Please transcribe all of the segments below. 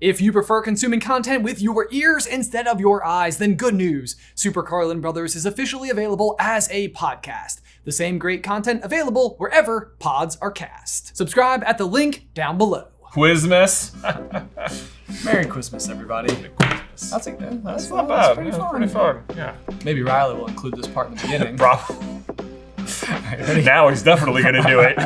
If you prefer consuming content with your ears instead of your eyes, then good news. Super Carlin Brothers is officially available as a podcast. The same great content available wherever pods are cast. Subscribe at the link down below. Quizmas. Merry Christmas, everybody. Quizmas. That's not bad. Pretty It's fun. pretty fun. Yeah. Maybe Riley will include this part in the beginning. Now he's definitely gonna do it.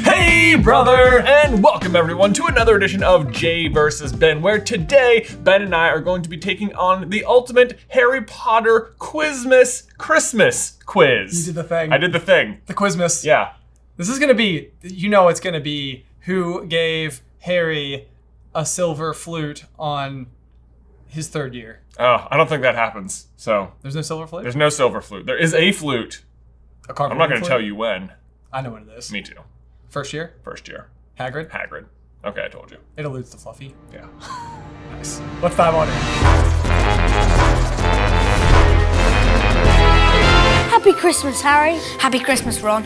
Hey, brother, and welcome everyone to another edition of Jay vs. Ben, where today Ben and I are going to be taking on the ultimate Harry Potter Quizmas Christmas quiz. You did the thing. I did the thing. The Quizmas. Yeah. This is gonna be, it's gonna be who gave Harry a silver flute on his third year. Oh, I don't think that happens. So There's no silver flute? there's no silver flute. There is a flute. A carbon I'm not going to flute? tell you when. I know what it is. Me too. First year? First year. Hagrid? Hagrid. Okay, I told you. It alludes to Fluffy. Yeah. Nice. Let's dive on in. Happy Christmas, Harry. Happy Christmas, Ron.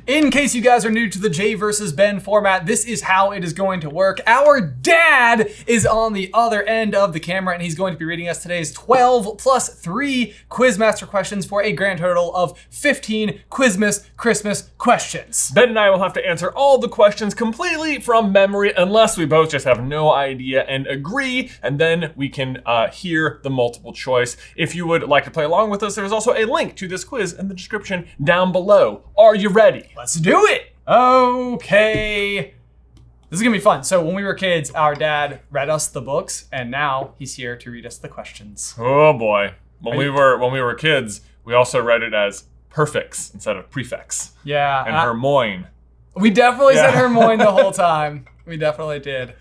In case you guys are new to the Jay versus Ben format, this is how it is going to work. Our dad is on the other end of the camera, and he's going to be reading us today's 12 plus 3 Quizmaster questions for a grand total of 15 Quizmas Christmas questions. Ben and I will have to answer all the questions completely from memory unless we both just have no idea and agree, and then we can hear the multiple choice. If you would like to play along with us, there's also a link to this quiz in the description down below. Are you ready? Let's do it! Okay. This is gonna be fun. So when we were kids, our dad read us the books, and now he's here to read us the questions. Oh boy. When we were kids, we also read it as perfects instead of prefects. Yeah. And Hermione. We definitely said Yeah. Hermione the whole time. We definitely did.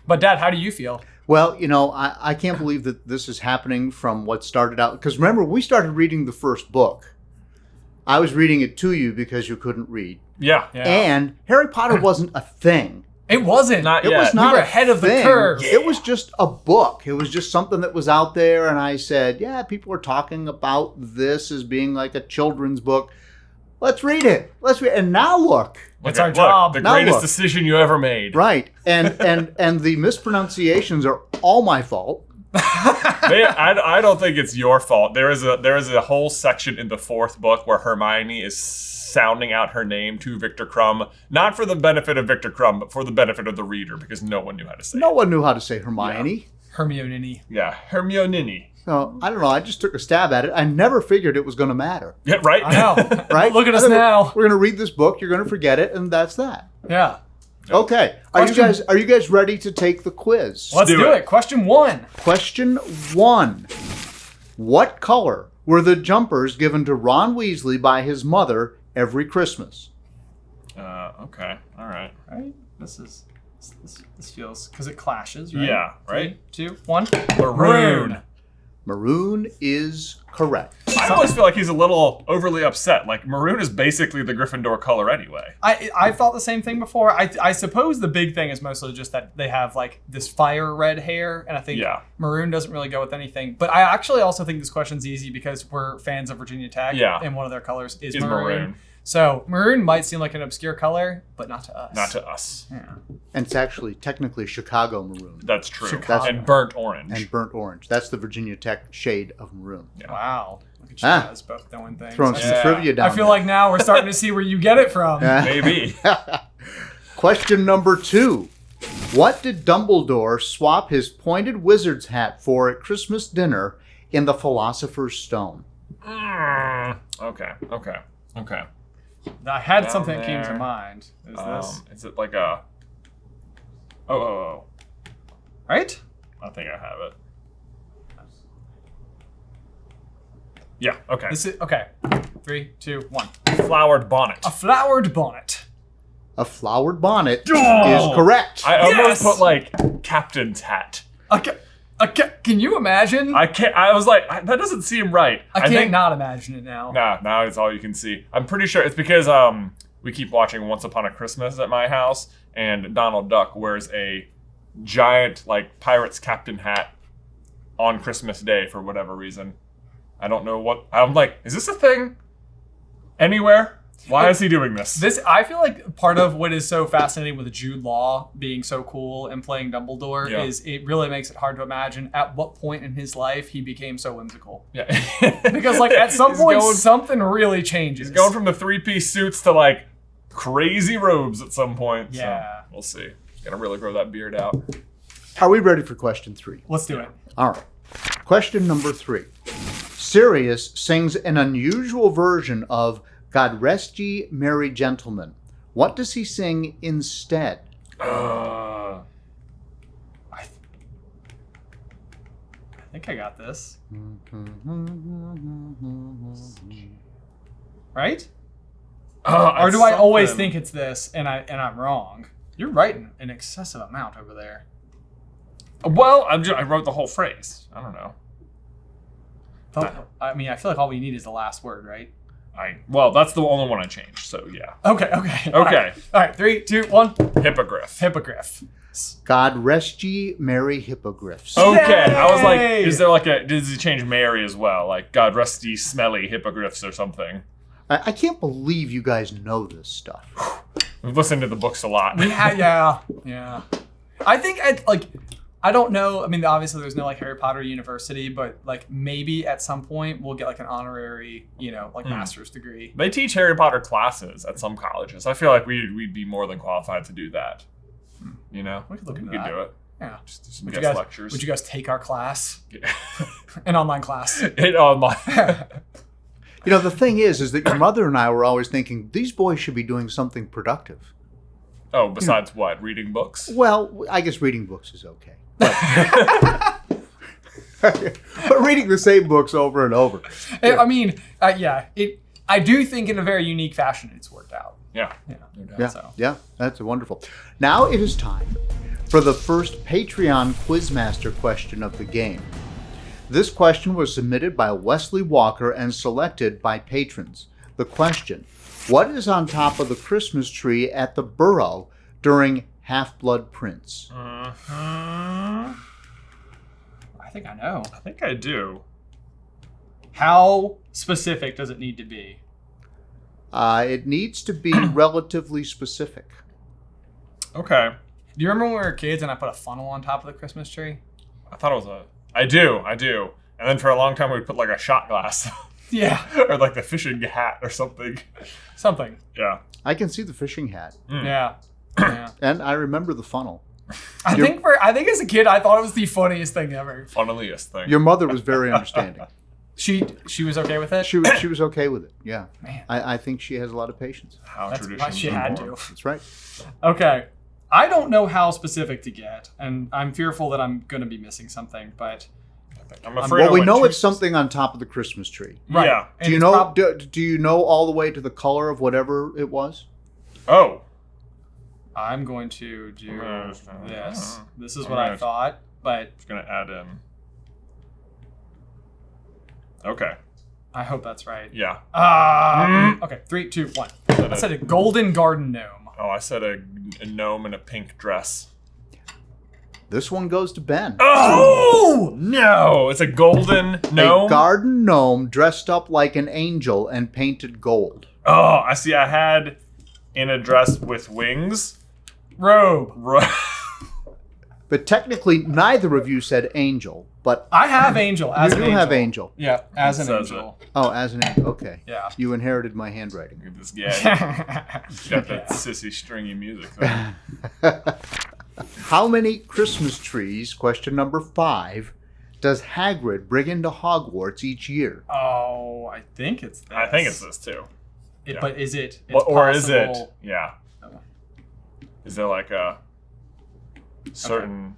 But Dad, how do you feel? Well, I can't believe that this is happening from what started out. Because remember, we started reading the first book. I was reading it to you because you couldn't read. Yeah. And Harry Potter wasn't a thing. It wasn't. Not It yet. was not We were a ahead of the thing. curve. It was just a book. It was just something that was out there, and I said, yeah, people are talking about this as being like a children's book. Let's read it. And now look. It's our job. The Now greatest look. decision you ever made. Right. And the mispronunciations are all my fault. I don't think it's your fault. There is a whole section in the fourth book where Hermione is sounding out her name to Victor Crumb, not for the benefit of Victor Crumb, but for the benefit of the reader, because no one knew how to say No it. one knew how to say Hermione. Hermione. Yeah, Hermione. So, I don't know. I just took a stab at it. I never figured it was going to matter. Yeah, right? I know. Right? Look at us I mean, now. We're going to read this book. You're going to forget it, and that's that. Yeah. Okay. Are you guys ready to take the quiz? Let's do it. Question 1. Question 1. What color were the jumpers given to Ron Weasley by his mother every Christmas? Okay. All right. Right? This feels, because it clashes, right? Yeah, right? 3, 2, 1. Maroon. Maroon is correct. I always feel like he's a little overly upset. Like, maroon is basically the Gryffindor color anyway. I thought the same thing before. I suppose the big thing is mostly just that they have like this fire red hair, and I think maroon doesn't really go with anything. But I actually also think this question's easy because we're fans of Virginia Tech, and one of their colors is maroon. So maroon might seem like an obscure color, but not to us. Not to us. Yeah. And it's actually technically Chicago maroon. That's true. Chicago. And burnt orange. And burnt orange. That's the Virginia Tech shade of maroon. Yeah. Wow. Look at you guys both knowing things. Throwing some trivia down I feel there. like now we're starting to see where you get it from. Maybe. Question number 2. What did Dumbledore swap his pointed wizard's hat for at Christmas dinner in the Philosopher's Stone? Okay. I had something that came to mind. Is this? Is it like a... Oh. Right? I think I have it. Yeah, okay. This is, okay. 3, 2, 1. Flowered bonnet. A flowered bonnet. A flowered bonnet is correct. I almost put like captain's hat. Okay. Can you imagine? I was like, that doesn't seem right. I can't not imagine it now. Nah, now it's all you can see. I'm pretty sure it's because we keep watching Once Upon a Christmas at my house, and Donald Duck wears a giant like pirate's captain hat on Christmas Day for whatever reason. I don't know what. I'm like, is this a thing anywhere? Why is he doing this? I feel like part of what is so fascinating with Jude Law being so cool and playing Dumbledore is it really makes it hard to imagine at what point in his life he became so whimsical. Yeah. Because like at some point something really changes. He's going from the 3-piece suits to like crazy robes at some point. Yeah. So we'll see. He's gonna really grow that beard out. Are we ready for question 3? Let's do it. All right. Question number 3. Sirius sings an unusual version of God Rest Ye Merry Gentlemen. What does he sing instead? I think I got this. Right? Or do I always think it's this and I'm wrong? You're writing an excessive amount over there. Well, I wrote the whole phrase. I don't know. I mean, I feel like all we need is the last word, right? Well, that's the only one I changed, so yeah. Okay. All right. 3, 2, 1. Hippogriff. Hippogriff. God Rest Ye Merry Hippogriffs. Okay, Yay! I was like, is there like does he change Mary as well? Like, God rest ye smelly hippogriffs or something. I can't believe you guys know this stuff. We've listened to the books a lot. Yeah. I think I don't know. I mean, obviously there's no like Harry Potter University, but like maybe at some point we'll get like an honorary, master's degree. They teach Harry Potter classes at some colleges. I feel like we'd be more than qualified to do that. You know, we could look into we could that. do it. Yeah. Just do some guest lectures. Would you guys take our class? Yeah. An online class. The thing is that your mother and I were always thinking these boys should be doing something productive. Oh, besides what? Reading books? Well, I guess reading books is okay. But reading the same books over and over. I mean, I do think in a very unique fashion it's worked out. Yeah. Yeah, that's wonderful. Now it is time for the first Patreon Quizmaster question of the game. This question was submitted by Wesley Walker and selected by patrons. The question: what is on top of the Christmas tree at the Burrow during Half-Blood Prince? I think I know. I think I do. How specific does it need to be? It needs to be relatively specific. Okay. Do you remember when we were kids and I put a funnel on top of the Christmas tree? I thought it was I do. And then for a long time we'd put like a shot glass. Yeah. Or like the fishing hat or something. Something. Yeah. I can see the fishing hat. Yeah. And I remember the funnel. I think as a kid I thought it was the funniest thing ever. Funniest thing. Your mother was very understanding. She was okay with it? She was okay with it, yeah. Man. I think she has a lot of patience. How That's traditions why she had to. That's right. Okay. I don't know how specific to get, and I'm fearful that I'm going to be missing something, but... I'm afraid Well, we know it's something on top of the Christmas tree. Right. Yeah. Do you know? Do you know all the way to the color of whatever it was? Oh. I'm going to do this. This is All what I right. thought, but Just gonna add in. Okay. I hope that's right. Yeah. Okay, 3, 2, 1. I said a golden garden gnome. Oh, I said a gnome in a pink dress. This one goes to Ben. Oh no! It's a golden gnome. A garden gnome dressed up like an angel and painted gold. Oh, I see. I had in a dress with wings. Robe. But technically, neither of you said angel. But I have angel as you an do angel. have angel. Yeah, as an says angel. Oh, as an angel. Okay. Yeah. You inherited my handwriting. Look at this guy. He's got that sissy stringy music. Though. How many Christmas trees, question number 5, does Hagrid bring into Hogwarts each year? Oh, I think it's this. I think it's this too. Yeah. But is it? Or is it? possible- Yeah. Is there like a certain?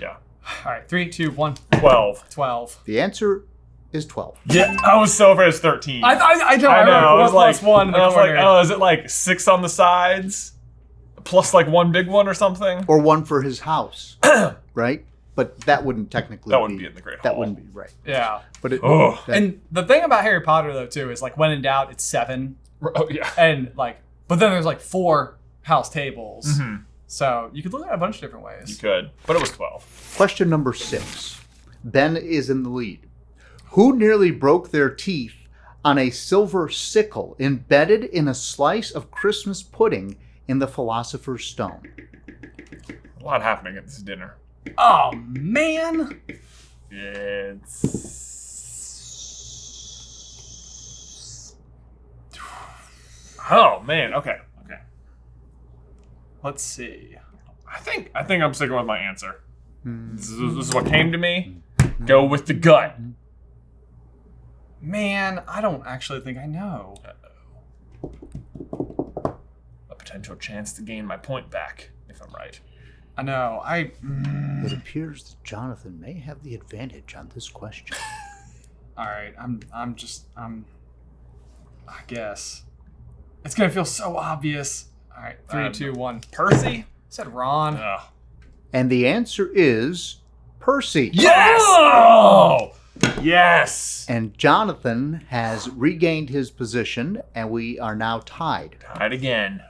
Yeah. All right, 3, 2, 1. 12. 12. The answer is 12. Yeah, I was so afraid it's 13. I know. I know. I I was like, plus 1 in the I was like, corner. oh, is it like 6 on the sides, plus like 1 big one or something? Or one for his house, right? But that wouldn't technically That wouldn't be in the Great That Hall. wouldn't be right. Yeah. But it, Oh. And the thing about Harry Potter though too is like when in doubt it's 7, Oh yeah. and like, but then there's like 4 house tables, Mhm. so you could look at it a bunch of different ways. You could, but it was 12. Question number 6. Ben is in the lead. Who nearly broke their teeth on a silver sickle embedded in a slice of Christmas pudding in the Philosopher's Stone? A lot happening at this dinner. Oh, man. It's... Oh, man. Okay. Let's see. I think I'm sticking with my answer. This is what came to me. Go with the gut. Man, I don't actually think I know. A potential chance to gain my point back, if I'm right. I know. It appears that Jonathan may have the advantage on this question. All right. I guess. It's going to feel so obvious. All right. 3, 2, 1. Percy? I said Ron. Ugh. And the answer is Percy. Yes! Oh! Yes! And Jonathan has regained his position, and we are now tied. Tied again.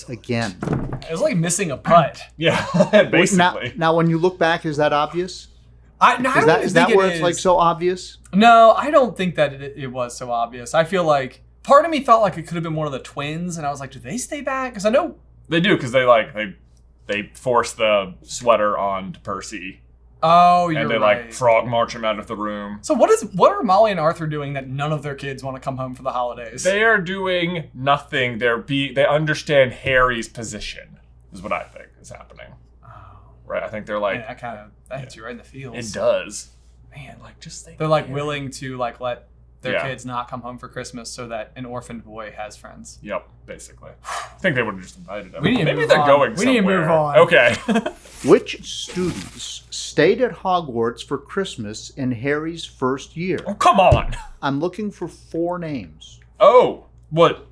Again. It was like missing a putt. Yeah, Wait, basically. now, when you look back, is that obvious? Is that where it's like so obvious? No, I don't think that it was so obvious. I feel like part of me felt like it could have been one of the twins, and I was like, do they stay back? Because I know They do, because they force the sweater on to Percy. Oh, you're and they right. frog march him out of the room. So what are Molly and Arthur doing that none of their kids want to come home for the holidays? They are doing nothing. They understand Harry's position, is what I think is happening. Oh. Right? I think they're like... That hits you right in the feels. It does. Man, like just think they're like Harry. willing to like let their kids not come home for Christmas so that an orphaned boy has friends. Yep, basically. I think they would have just invited him. We need to Maybe move they're on. going We somewhere. need to move on. Okay. Which students stayed at Hogwarts for Christmas in Harry's first year? Oh, come on. I'm looking for 4 names. Oh, what?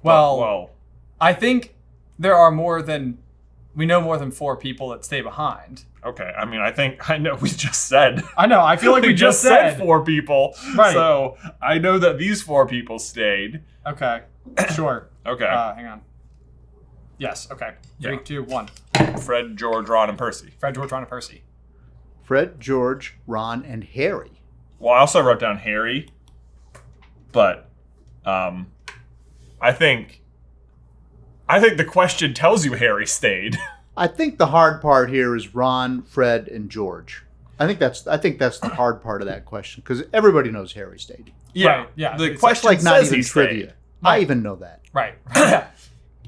Well, I think there are we know more than 4 people that stay behind. Okay, I mean, I know we just said. I know, I feel like we just said 4 people. Right. So I know that these 4 people stayed. Okay, sure. Okay. Hang on. Yes, okay. 3, Yeah. 2, 1. Fred, George, Ron, and Percy. Fred, George, Ron, and Percy. Fred, George, Ron, and Harry. Well, I also wrote down Harry, but I think the question tells you Harry stayed. I think the hard part here is Ron, Fred, and George. I think that's the hard part of that question because everybody knows Harry stayed. Yeah, Right, yeah. The It's question Like not says even he trivia. stayed. I even know that. Right. Yeah.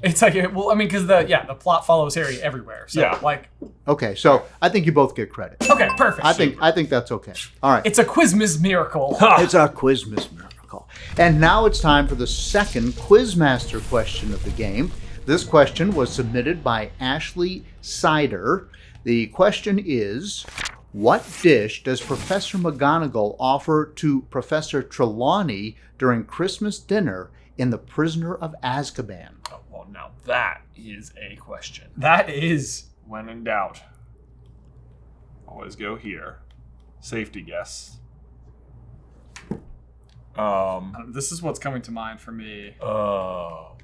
It's like, well, I mean, because the plot follows Harry everywhere. So, Yeah. like, Okay, so I think you both get credit. okay, perfect. I think that's okay. All right. It's a Quizmas miracle. It's our Quizmas miracle. And now it's time for the second Quizmaster question of the game. This question was submitted by Ashley Sider. The question is, what dish does Professor McGonagall offer to Professor Trelawney during Christmas dinner in The Prisoner of Azkaban? Oh, well, now that is a question. That is. When in doubt, always go here. Safety guess. This is what's coming to mind for me, but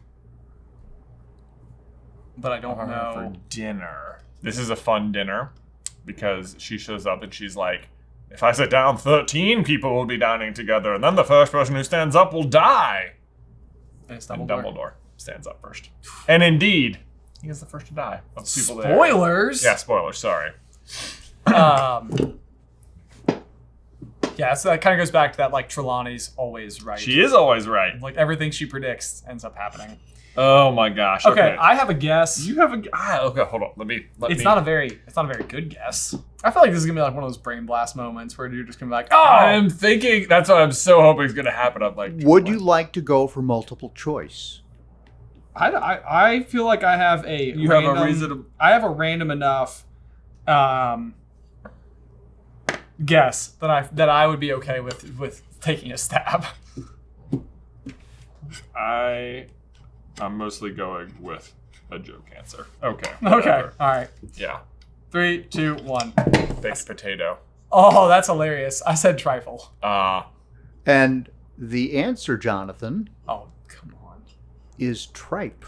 I don't For know. dinner. This is a fun dinner because she shows up and she's like, if I sit down, 13 people will be dining together, and then the first person who stands up will die. And it's And Dumbledore. Dumbledore stands up first. And indeed, he is the first to die of the people there. Spoilers. Yeah, spoilers, sorry. Yeah, so that kind of goes back to that, like, Trelawney's always right. She is always right. Like, everything she predicts ends up happening. Oh my gosh. Okay, I have a guess. You have a... okay, hold on. Let me... It's not a very good guess. I feel like this is gonna be like one of those brain blast moments where you're just gonna be like, oh, I'm thinking... That's what I'm so hoping is going to happen. I'm like... Would you like to go for multiple choice? I feel like I have a You have a reasonable... I have a random enough guess that I would be okay with taking a stab. I'm mostly going with a joke answer. Okay. Okay. whatever. All right. Yeah. 3, 2, 1. Baked potato. Oh, that's hilarious. I said trifle. And the answer, Jonathan, Oh, come on. is tripe.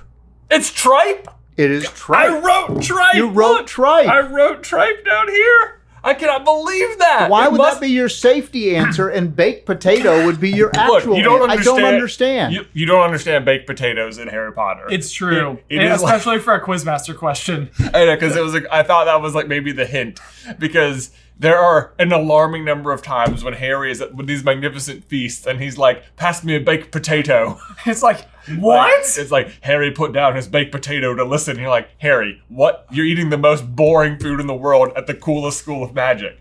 It's tripe? It is tripe. I wrote tripe. You wrote Look, tripe. I wrote tripe down here. I cannot believe that. Why would that be your safety answer and baked potato would be your actual Look, you don't answer? understand, I don't understand. You don't understand baked potatoes in Harry Potter. It's true. It is especially for a Quizmaster question. I know, because it was like, I thought that was like maybe the hint, because there are an alarming number of times when Harry is with these magnificent feasts and he's like, pass me a baked potato. It's like, what? It's like Harry put down his baked potato to listen. And you're like, Harry, what? You're eating the most boring food in the world at the coolest school of magic.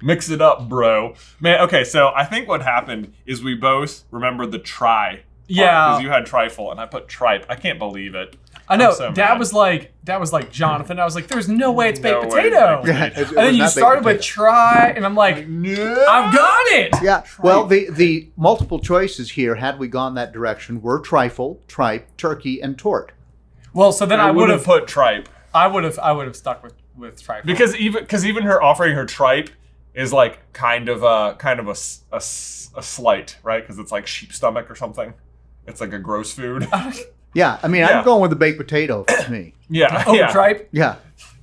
Mix it up, bro. Man, okay, so I think what happened is we both remembered the try. Yeah. Because you had trifle and I put tripe. I can't believe it. I know. So Dad mad. was like Jonathan. I was like, there's no way it's baked No way it's potato. baked potato. It And then was you not baked started with potato. try, and I'm like, I've got it. Yeah. Well, the multiple choices here, had we gone that direction, were trifle, tripe, turkey, and tort. Well, so then I would have put tripe. I would have stuck with trifle. Because even her offering her tripe is like kind of a slight, right? Because it's like sheep stomach or something. It's like a gross food. Yeah. I mean, Yeah. I'm going with the baked potato for me. Yeah. oh, yeah. tripe. Yeah.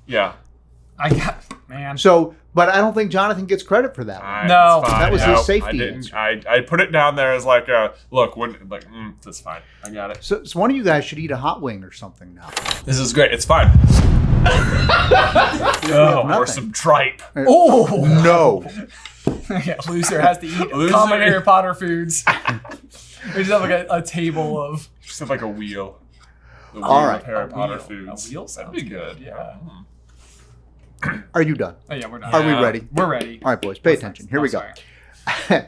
Yeah. I got man. So, but I don't think Jonathan gets credit for that one. No. It's fine. That was his No, safety I didn't. answer. I put it down there as like a look. That's fine. I got it. So one of you guys should eat a hot wing or something now. This is great. It's fine. Or nothing. some tripe. Oh No. yeah, loser has to eat Loser. common Harry Potter foods. We just have like a table of Just have like a wheel. The wheel All right. of Harry A Potter wheel. foods. A wheel That'd be sounds good. good, yeah. Are you done? Oh yeah, we're done. Are we ready? We're ready. All right, boys, pay attention. Here Oh, we go. sorry.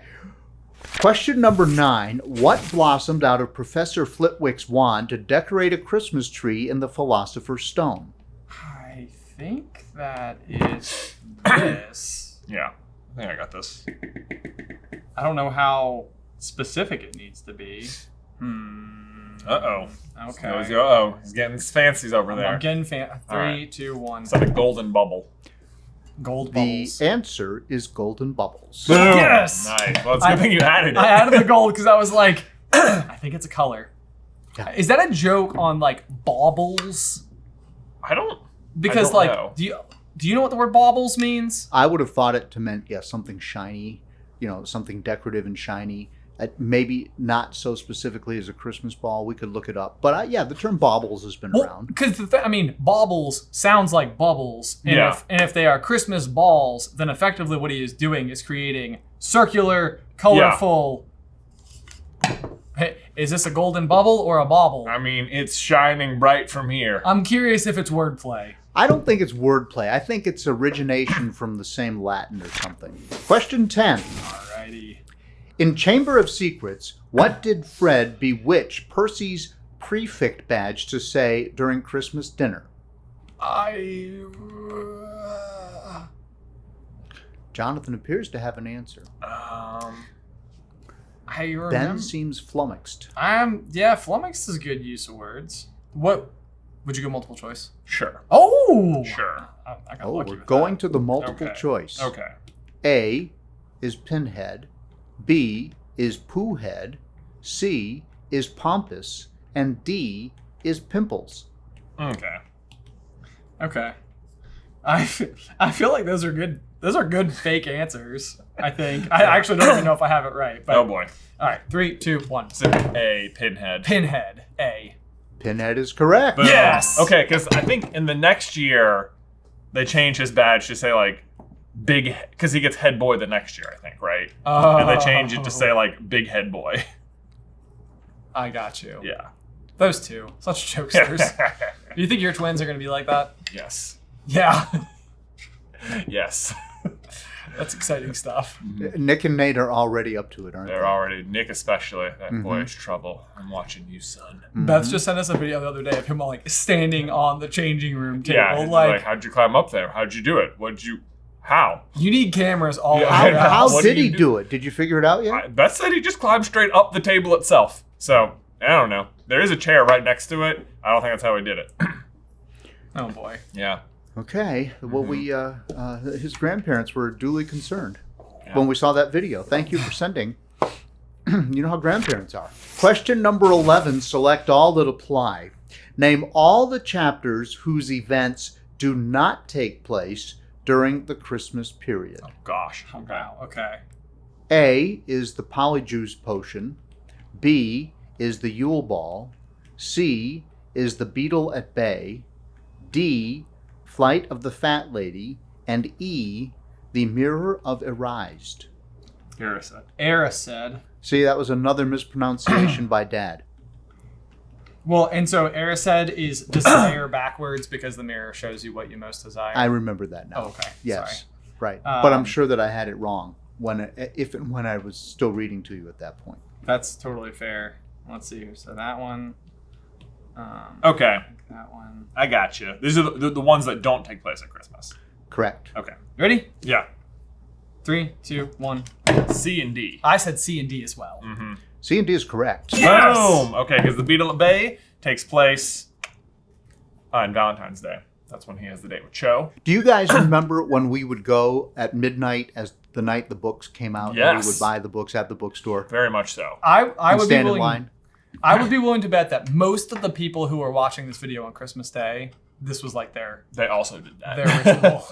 Question number 9. What blossomed out of Professor Flitwick's wand to decorate a Christmas tree in the Philosopher's Stone? I think that is this. Yeah. I think I got this. I don't know how specific it needs to be. Uh-oh. Okay. Uh-oh. He's getting his fancies over there. I'm getting 3, right. 2, 1. It's like a golden bubble. Gold The bubbles. answer is golden bubbles. Boom. Yes! Nice. Well, it's a good thing you added it. I added the gold because I was like, I think it's a color. Yeah. Is that a joke on like baubles? I don't Because like, know. do you know what the word baubles means? I would have thought it to meant, something shiny, something decorative and shiny. Maybe not so specifically as a Christmas ball. We could look it up. But the term baubles has been around. Because baubles sounds like bubbles, and Yeah. if they are Christmas balls, then effectively what he is doing is creating circular, colorful. Hey, is this a golden bubble or a bauble? I mean, it's shining bright from here. I'm curious if it's wordplay. I don't think it's wordplay. I think it's origination from the same Latin or something. Question 10. Alrighty. In Chamber of Secrets, what did Fred bewitch Percy's prefect badge to say during Christmas dinner? Jonathan appears to have an answer. I remember. Ben seems flummoxed. Flummoxed is a good use of words. What? Would you go multiple choice? Sure. Oh! Sure. I got Oh, lucky we're with going that. to the multiple Okay. choice. Okay. A is pinhead, B is poohead, C is pompous, and D is pimples. Okay. Okay. I feel like those are good. Those are good fake answers. I think. I actually don't even know if I have it right. But, Oh boy. All right. 3, 2, 1. So A, pinhead. Pinhead. A. Pinhead is correct. Boom. Yes! Okay, because I think in the next year, they change his badge to say like big, because he gets head boy the next year, I think, right? And they change it to say like big head boy. I got you. Yeah. Those two. Such jokesters. Do you think your twins are going to be like that? Yes. Yeah. Yes. That's exciting stuff. Nick and Nate are already up to it, aren't They're they? already, Nick especially, that boy is trouble. I'm watching you, son. Beth just sent us a video the other day of him like standing on the changing room table. Yeah, like, how'd you climb up there? How'd you do it? How? You need cameras all Yeah, over How, your What how house. do did he you do? do it? Did you figure it out yet? Beth said he just climbed straight up the table itself. So, I don't know. There is a chair right next to it. I don't think that's how he did it. Oh boy. Yeah. Okay. Well, his grandparents were duly concerned Yeah. when we saw that video. Thank you for sending. You know how grandparents are. Question number 11, select all that apply. Name all the chapters whose events do not take place during the Christmas period? Oh, gosh. Oh, wow. Okay. A is the Polyjuice Potion. B is the Yule Ball. C is the Beetle at Bay. D, Flight of the Fat Lady. And E, the Mirror of Erised. Erised. See, that was another mispronunciation by Dad. Well, and so Erised is desire backwards because the mirror shows you what you most desire. I remember that now. Oh, okay. Yes, Sorry. right. But I'm sure that I had it wrong if and when I was still reading to you at that point. That's totally fair. Let's see here. So that one. Okay. That one. I got you. These are the ones that don't take place at Christmas. Correct. Okay. You ready? Yeah. 3, 2, 1. C and D. I said C and D as well. Mm-hmm. C and D is correct. Yes! Boom! Okay, because the Beetle at Bay takes place on Valentine's Day. That's when he has the date with Cho. Do you guys remember when we would go at midnight as the night the books came out? Yes. And we would buy the books at the bookstore. Very much so. I And would be stand in willing. line. I would be willing to bet that most of the people who are watching this video on Christmas Day, this was like their They also did that. original.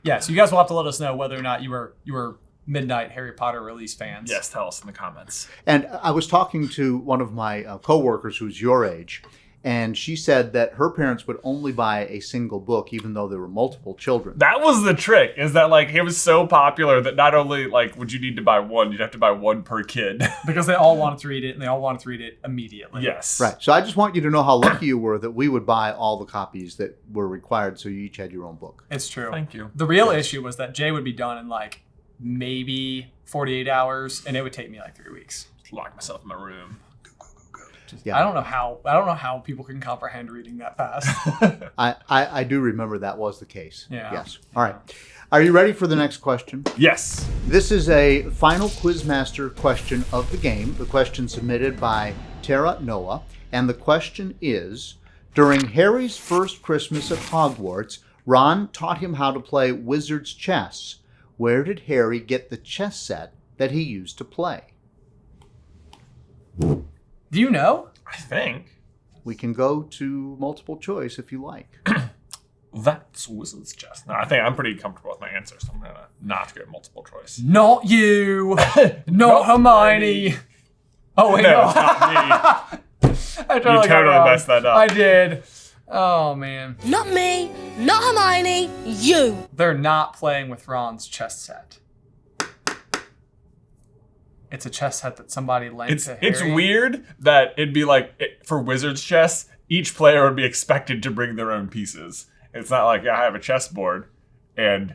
Yeah, so you guys will have to let us know whether or not you were midnight Harry Potter release fans. Yes, tell us in the comments. And I was talking to one of my coworkers who's your age, and she said that her parents would only buy a single book, even though there were multiple children. That was the trick, is that like it was so popular that not only like would you need to buy one, you'd have to buy one per kid. Because they all wanted to read it, and they all wanted to read it immediately. Yes. Right. So I just want you to know how lucky you were that we would buy all the copies that were required, so you each had your own book. It's true. Thank you. The real issue was that Jay would be done in like maybe 48 hours, and it would take me like 3 weeks. Just lock myself in my room. Yeah. I don't know how people can comprehend reading that fast. I do remember that was the case. Yeah. Yes. All right. Are you ready for the next question? Yes. This is a final Quizmaster question of the game. The question submitted by Tara Noah. And the question is, during Harry's first Christmas at Hogwarts, Ron taught him how to play wizard's chess. Where did Harry get the chess set that he used to play? Do you know? I think We can go to multiple choice if you like. that's wizard's chess. No, I think I'm pretty comfortable with my answer, so I'm gonna not go multiple choice. Not you. Not Hermione. Oh wait, No, no. it's not me. I You totally messed that up. I did. Oh man. Not me, not Hermione, you. They're not playing with Ron's chess set. It's a chess set that somebody lent to Harry. It's weird that it'd be like for wizard's chess, each player would be expected to bring their own pieces. It's not like I have a chessboard, and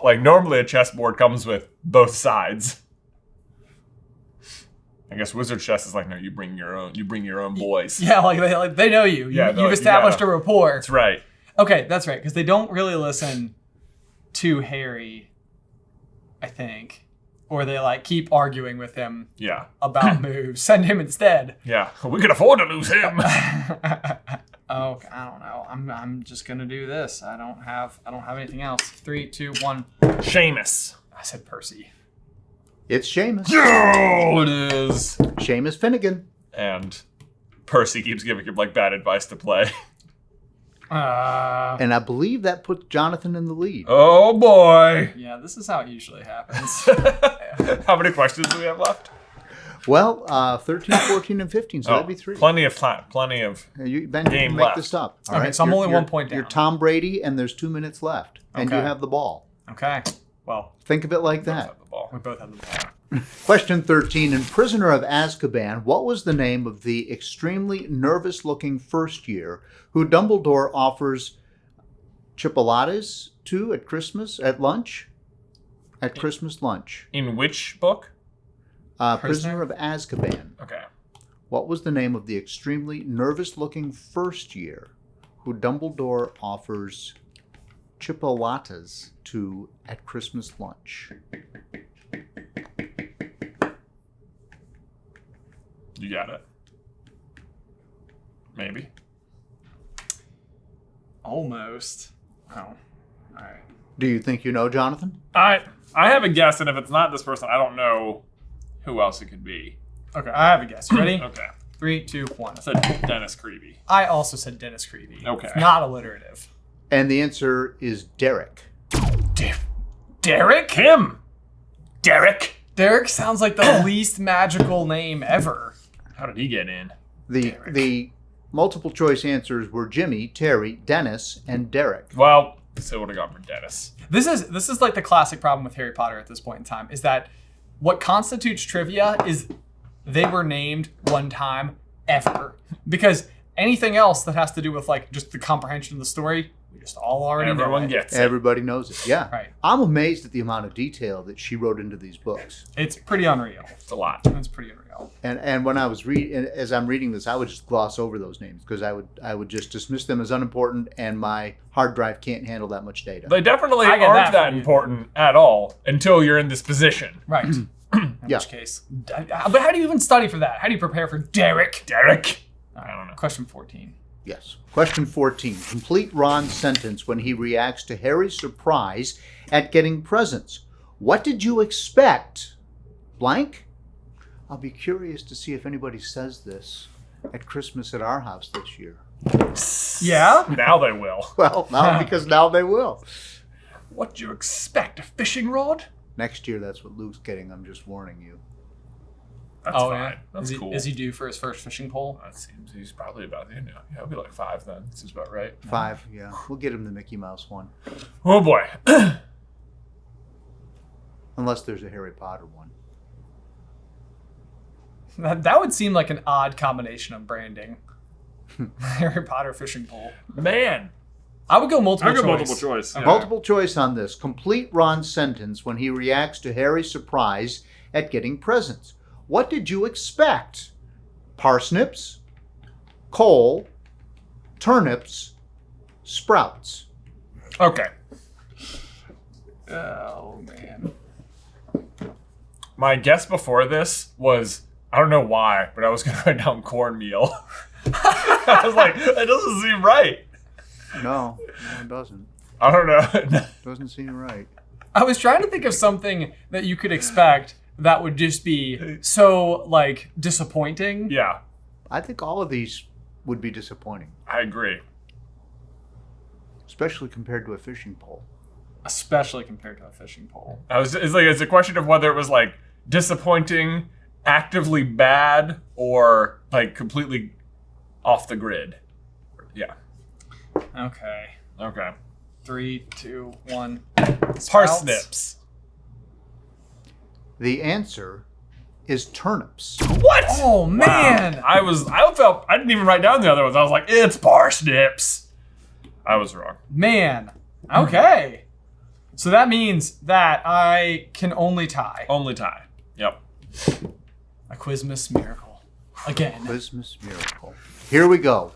like normally a chessboard comes with both sides. I guess wizard chess is like, no, you bring your own. You bring your own boys. Yeah, like they know you. Yeah, You've established a rapport. That's right. Okay, that's right, because they don't really listen to Harry, I think. Or they like keep arguing with him Yeah. about moves. Send him instead. Yeah. We can afford to lose him. Oh, I don't know. I'm just gonna do this. I don't have anything else. 3, 2, 1. Seamus. I said Percy. It's Seamus. Oh, it is. Seamus Finnegan. And Percy keeps giving him like bad advice to play. And I believe that puts Jonathan in the lead. Oh boy. Yeah, this is how it usually happens. How many questions do we have left? Well, 13, 14, and 15, so that'd be 3. Plenty of time. Plenty of. Ben, you Game can make left. this up. All Okay, right? so I'm only You're- 1 point down. You're Tom Brady, and there's 2 minutes left. And you Okay. have the ball. Okay. Well, Think of it like Both that. have the ball. we both have the ball. Question 13. In Prisoner of Azkaban, what was the name of the extremely nervous-looking first year who Dumbledore offers chipolatas to at Christmas, at lunch? At Christmas lunch. In which book? Prisoner of Azkaban. Okay. What was the name of the extremely nervous-looking first year who Dumbledore offers chipolatas to at Christmas lunch? You got it. Maybe. Almost. Oh. All right. Do you think you know, Jonathan? I have a guess, and if it's not this person, I don't know who else it could be. Okay, I have a guess. You ready? Okay. 3, 2, 1. I said Dennis Creevy. I also said Dennis Creevy. Okay. It's not alliterative. And the answer is Derek. Derek? Him. Derek. Derek sounds like the least magical name ever. How did he get in? The multiple choice answers were Jimmy, Terry, Dennis, and Derek. Well, so would have gone for Dennis. This is like the classic problem with Harry Potter at this point in time, is that what constitutes trivia is they were named one time ever. Because anything else that has to do with like just the comprehension of the story, we just all already know. Everyone gets it. Everybody knows it. Yeah. Right. I'm amazed at the amount of detail that she wrote into these books. It's pretty unreal. It's a lot. It's pretty unreal. And when I was as I'm reading this, I would just gloss over those names because I would just dismiss them as unimportant, and my hard drive can't handle that much data. They definitely I get aren't that that from you. important at all until you're in this position. Right. In Yeah. which case. But how do you even study for that? How do you prepare for Derek? Derek. I don't know. Question 14. Yes. Question 14. Complete Ron's sentence when he reacts to Harry's surprise at getting presents. What did you expect? Blank? I'll be curious to see if anybody says this at Christmas at our house this year. Yeah? Now they will. Well, because now they will. What do you expect? A fishing rod? Next year, that's what Luke's getting. I'm just warning you. That's fine. That's is he, cool. Is he due for his first fishing pole? That seems he's probably about yeah, he'll be like 5 then. Seems about right. 5, yeah. We'll get him the Mickey Mouse one. Oh boy. Unless there's a Harry Potter one. That would seem like an odd combination of branding. Harry Potter fishing pole. Man. I would go multiple choice. multiple choice. Yeah. Multiple choice on this. Complete Ron's sentence when he reacts to Harry's surprise at getting presents. What did you expect? Parsnips, coal, turnips, sprouts. Okay. Oh, man. My guess before this was, I don't know why, but I was going to write down cornmeal. I was like, that doesn't seem right. No, it doesn't. I don't know. Doesn't seem right. I was trying to think of something that you could expect that would just be so, like, disappointing. Yeah, I think all of these would be disappointing, I agree. especially compared to a fishing pole. Especially compared to a fishing pole. It's a question of whether it was like disappointing, actively bad, or like completely off the grid. Yeah. Okay. Okay. 3, 2, 1. Parsnips. The answer is turnips. What? Oh, man. Wow. I didn't even write down the other ones. I was like, it's parsnips. I was wrong. Man. Okay. So that means that I can only tie. Only tie. Yep. A Quizmas miracle. Again. Christmas miracle. Here we go.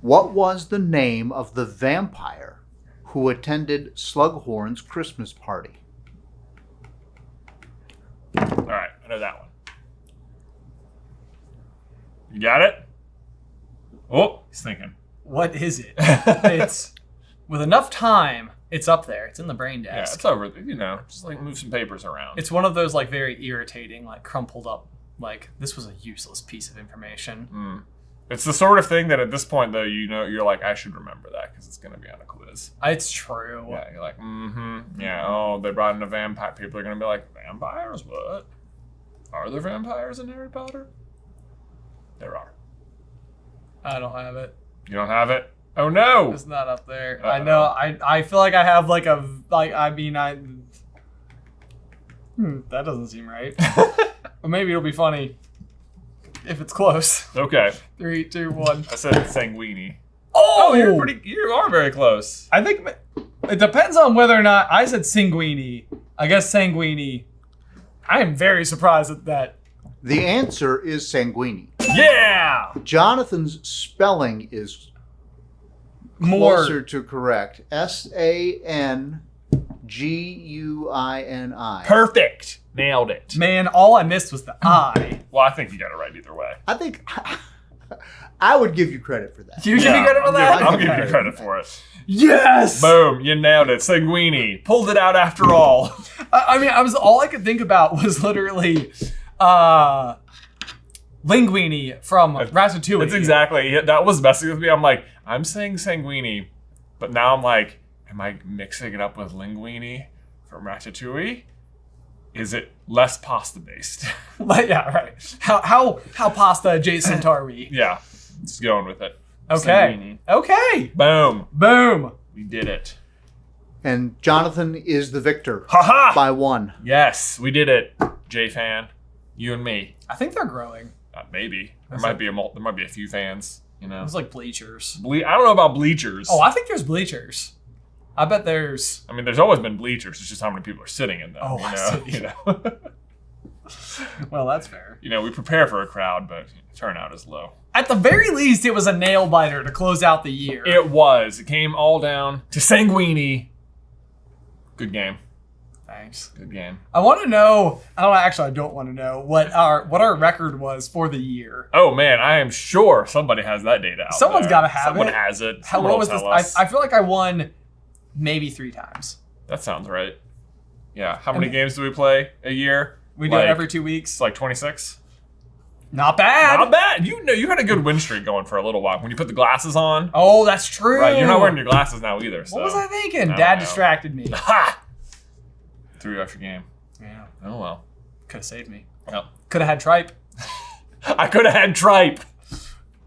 What was the name of the vampire who attended Slughorn's Christmas party? All right. I know that one. You got it? Oh, he's thinking. What is it? It's, with enough time, it's up there. It's in the brain Yeah, desk. it's over. Just like move some papers around. It's one of those like very irritating, like crumpled up, like this was a useless piece of information. It's the sort of thing that at this point, though, you're like, I should remember that because it's going to be on a quiz. It's true. Yeah, you're like, yeah, oh, they brought in a vampire. People are going to be like, vampires? What? Are there vampires in Harry Potter? There are. I don't have it. You don't have it? Oh, no! It's not up there. Uh-oh. I know. I feel like I have like that doesn't seem right. But maybe it'll be funny if it's close. Okay. 3, 2, 1. I said sanguini. Oh, You are very close. I think it depends on whether or not I said sanguini. I guess sanguini. I am very surprised at that. The answer is sanguini. Yeah! Jonathan's spelling is More. closer to correct. Sanguini. Perfect. Nailed it. Man, all I missed was the I. Well, I think you got it right either way. I think I would give you credit for that. You give me credit for that? I'll give you credit for it. Yes! Boom, you nailed it. Sanguini. Pulled it out after all. I mean, all I could think about was literally linguini from Ratatouille. It's exactly. That was messing with me. I'm like, I'm saying sanguini, but now I'm like, Am I mixing it up with linguine from Ratatouille? Is it less pasta based? Yeah, right. How pasta adjacent are we? Yeah, just going with it. Okay. Sanguini. Okay. Boom. Boom. We did it. And Jonathan is the victor. Ha-ha! By 1. Yes, we did it. J-fan. You and me. I think they're growing. Maybe. There might be a few fans, you know. It's like bleachers. I don't know about bleachers. Oh, I think there's bleachers. I bet there's... I mean, there's always been bleachers. It's just how many people are sitting in them. Oh, I see. You know? Well, that's fair. You know, we prepare for a crowd, but turnout is low. At the very least, it was a nail biter to close out the year. It was. It came all down to Sanguini. Good game. Thanks. Good game. I want to know. I don't want to know what our record was for the year. Oh man, I am sure somebody has that data out. Someone's got to have Someone it. has it. What was this? I feel like I won maybe 3 times. That sounds right. Yeah. How many games do we play a year? We do it every 2 weeks. It's like 26. Not bad. Not bad. You know, you had a good win streak going for a little while when you put the glasses on. Oh, that's true. Right. You're not wearing your glasses now either. So. What was I thinking? Dad distracted me. Ha! Threw you off your game. Yeah. Oh well. Could have saved me. Yep. Could have had tripe. I could have had tripe.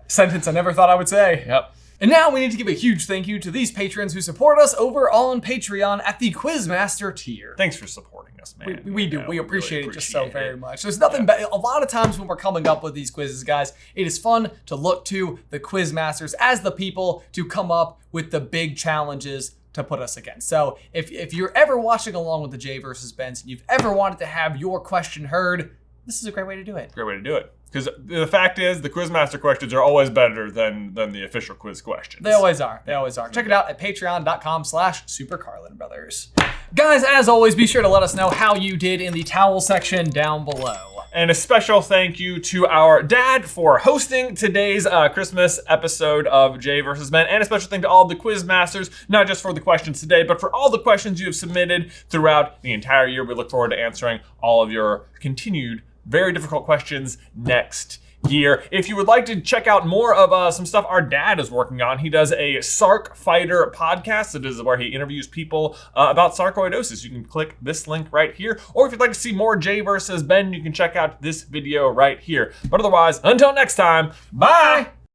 Sentence I never thought I would say. Yep. And now we need to give a huge thank you to these patrons who support us over on Patreon at the Quizmaster tier. Thanks for supporting us, man. We do. You know, We appreciate really it just so appreciate very it. much. There's nothing better. A lot of times when we're coming up with these quizzes, guys, it is fun to look to the Quizmasters as the people to come up with the big challenges to put us against. So if you're ever watching along with the Jay versus Ben's and you've ever wanted to have your question heard, this is a great way to do it. Great way to do it. Because the fact is, the Quizmaster questions are always better than the official quiz questions. They always are. They always are. Check it out at patreon.com/SuperCarlinBrothers. Guys, as always, be sure to let us know how you did in the towel section down below. And a special thank you to our dad for hosting today's Christmas episode of Jay vs. Ben. And a special thank to all of the Quizmasters, not just for the questions today, but for all the questions you have submitted throughout the entire year. We look forward to answering all of your continued very difficult questions next year. If you would like to check out more of some stuff our dad is working on, he does a Sark Fighter podcast. It is where he interviews people about sarcoidosis. You can click this link right here. Or if you'd like to see more Jay versus Ben, you can check out this video right here. But otherwise, until next time, bye!